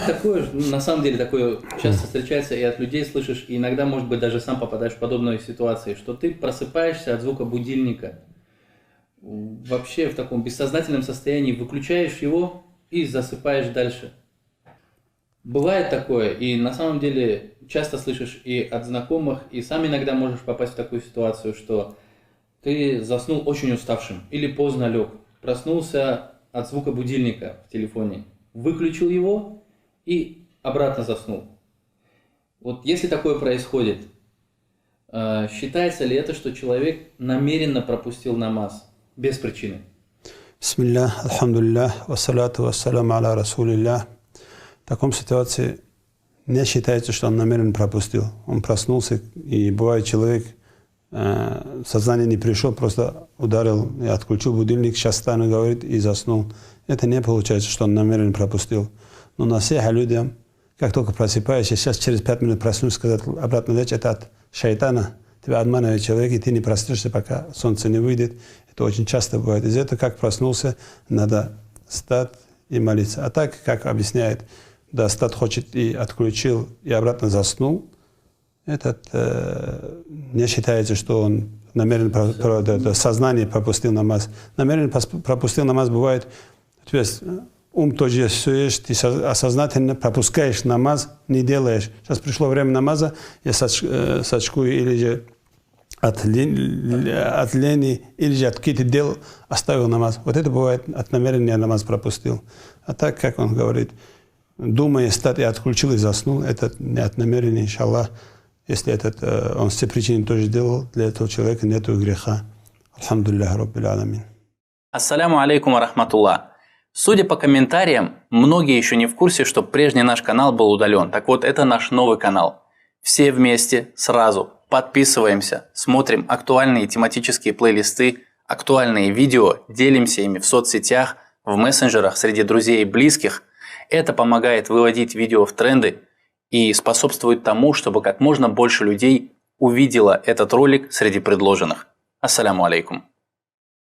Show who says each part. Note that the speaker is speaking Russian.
Speaker 1: такое, на самом деле, такое часто встречается и от людей слышишь, и иногда, может быть, даже сам попадаешь в подобные ситуации, что ты просыпаешься от звука будильника, вообще в таком бессознательном состоянии, выключаешь его и засыпаешь дальше. Бывает такое, и на самом деле часто слышишь и от знакомых, и сам иногда можешь попасть в такую ситуацию, что ты заснул очень уставшим или поздно лег, проснулся от звука будильника в телефоне, выключил его и обратно заснул. Вот если такое происходит, считается ли это, что человек намеренно пропустил намаз без причины?
Speaker 2: Бисмиллах, альхамдулиллах, вассалату вассаляму аля расулиллях. В таком ситуации не считается, что он намеренно пропустил. Он проснулся, и бывает человек, сознание не пришло, просто ударил и отключил будильник, сейчас стану, говорит, и заснул. Это не получается, что он намеренно пропустил. Но насиха людям, как только просыпаешься, сейчас через 5 минут проснусь, сказать обратно лечь, это от шайтана. Тебя обманывает человек, и ты не проснешься, пока солнце не выйдет. Это очень часто бывает. Из-за этого, как проснулся, надо встать и молиться. А так, как объясняет, да, стат хочет и отключил, и обратно заснул, этот не считается, что он намеренно сознание пропустил намаз. Намеренно пропустил намаз бывает, то есть ум тоже суешь, ты осознательно пропускаешь намаз, не делаешь. Сейчас пришло время намаза, я сочкую или же от лени, или же от каких-то дел оставил намаз. Вот это бывает, от намерения намаз пропустил. А так, как он говорит, думая, стать и отключил и заснул, это не от намерения, иншаллах. Если он все причины тоже делал, для этого человека нет греха. Альхамдулиллах, Раббил Аламин.
Speaker 3: Ассаляму алейкум ва рахматуллах. Судя по комментариям, многие еще не в курсе, что прежний наш канал был удален. Так вот, это наш новый канал. Все вместе, сразу, подписываемся, смотрим актуальные тематические плейлисты, актуальные видео, делимся ими в соцсетях, в мессенджерах, среди друзей и близких. Это помогает выводить видео в тренды и способствует тому, чтобы как можно больше людей увидело этот ролик среди предложенных. Ассаляму алейкум.